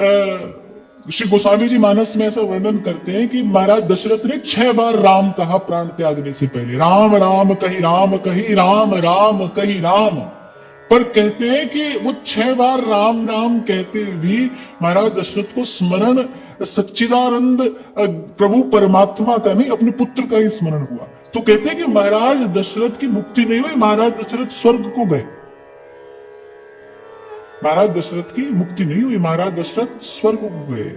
श्री गोस्वामी जी मानस में ऐसा वर्णन करते हैं कि महाराज दशरथ ने 6 बार राम कहा प्राण त्यागने से पहले। राम राम कही राम कही, राम राम कही राम। पर कहते हैं कि वो 6 बार राम राम कहते भी महाराज दशरथ को स्मरण सच्चिदानंद प्रभु परमात्मा का नहीं, अपने पुत्र का ही स्मरण हुआ। तो कहते हैं कि महाराज दशरथ की मुक्ति नहीं हुई, महाराज दशरथ स्वर्ग को गए। महाराज दशरथ की मुक्ति नहीं हुई, महाराज दशरथ स्वर्ग को गए।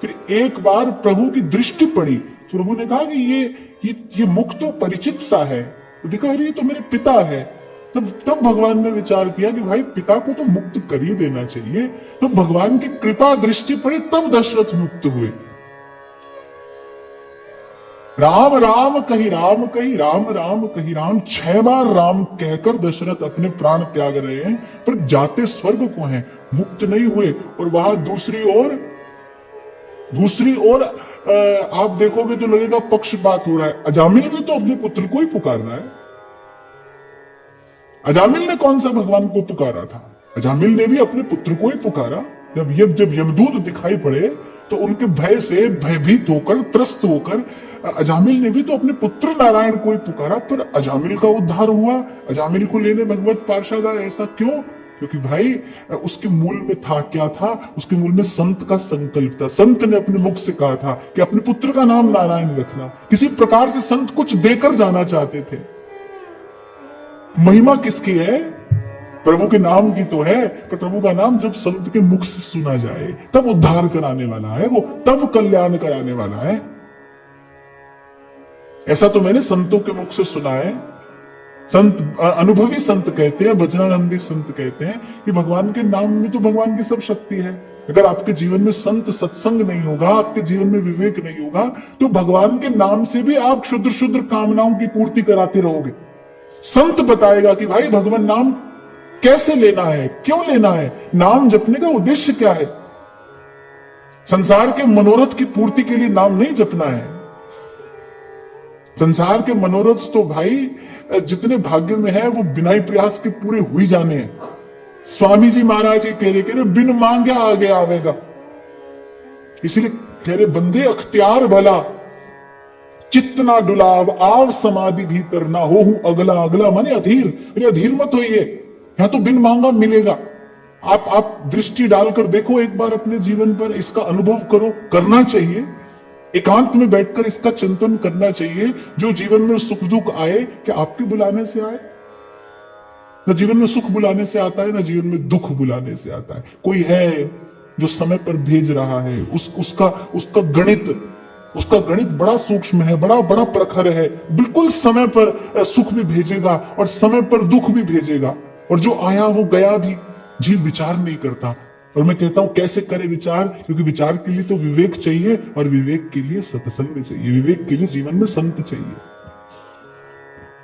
फिर एक बार प्रभु की दृष्टि पड़ी तो प्रभु ने कहा कि ये मुख तो परिचित सा है। तो देखा अरे ये तो मेरे पिता है। तब भगवान ने विचार किया कि भाई पिता को तो मुक्त कर ही देना चाहिए। तो भगवान की कृपा दृष्टि पड़ी, तब दशरथ मुक्त हुए। राम राम कही राम कही, राम राम कही राम। 6 बार राम कहकर दशरथ अपने प्राण त्याग रहे हैं, पर जाते स्वर्ग को हैं, मुक्त नहीं हुए। और वहां दूसरी ओर आप देखोगे तो लगेगा पक्षपात हो रहा है। अजामिल भी तो अपने पुत्र को ही पुकार रहा है। अजामिल ने कौन सा भगवान को पुकारा था? अजामिल ने भी अपने पुत्र को ही पुकारा। जब यमदूत दिखाई पड़े तो उनके भय से भयभीत होकर, त्रस्त होकर अजामिल ने भी तो अपने पुत्र नारायण को ही पुकारा। पर अजामिल का उद्धार हुआ, अजामिल को लेने भगवत पार्षद आए। ऐसा क्यों? क्योंकि भाई उसके मूल में था क्या था? उसके मूल में संत का संकल्प था। संत ने अपने मुख से कहा था कि अपने पुत्र का नाम नारायण रखना। किसी प्रकार से संत कुछ देकर जाना चाहते थे। महिमा किसकी है? प्रभु के नाम की तो है, पर प्रभु का नाम जब संत के मुख से सुना जाए तब उद्धार कराने वाला है वो, तब कल्याण कराने वाला है। ऐसा तो मैंने संतों के मुख से सुना है। संत अनुभवी संत कहते हैं, वचनानंदी संत कहते हैं कि भगवान के नाम में तो भगवान की सब शक्ति है। अगर आपके जीवन में संत सत्संग नहीं होगा, आपके जीवन में विवेक नहीं होगा, तो भगवान के नाम से भी आप क्षुद्र क्षुद्र कामनाओं की पूर्ति कराते रहोगे। संत बताएगा कि भाई भगवान नाम कैसे लेना है, क्यों लेना है, नाम जपने का उद्देश्य क्या है। संसार के मनोरथ की पूर्ति के लिए नाम नहीं जपना है। संसार के मनोरथ तो भाई जितने भाग्य में है वो बिना ही प्रयास के पूरे हुई जाने हैं। स्वामी जी महाराज जी कह रहे बिन मांगे आगे आवेगा। इसलिए कह रहे बंदे अख्तियार भला, चित्त ना डुलाव, आव समाधि भीतर ना हो अगला। अगला माने अधीर। अरे अधीर मत होइए, यहां तो बिन मांगा मिलेगा। आप दृष्टि डालकर देखो एक बार अपने जीवन पर, इसका अनुभव करो। करना चाहिए, एकांत में बैठकर इसका चिंतन करना चाहिए। जो जीवन में सुख दुख आए, क्या आपके बुलाने से आए? न जीवन में सुख बुलाने से आता है, ना जीवन में दुख बुलाने से आता है। कोई है जो समय पर भेज रहा है, उसका गणित बड़ा सूक्ष्म है, बड़ा प्रखर है। बिल्कुल समय पर सुख भी भेजेगा और समय पर दुख भी भेजेगा। और जो आया वो गया भी। जीव विचार नहीं करता। और मैं कहता हूं कैसे करे विचार? क्योंकि विचार के लिए तो विवेक चाहिए, और विवेक के लिए सत्संग चाहिए, विवेक के लिए जीवन में संत चाहिए।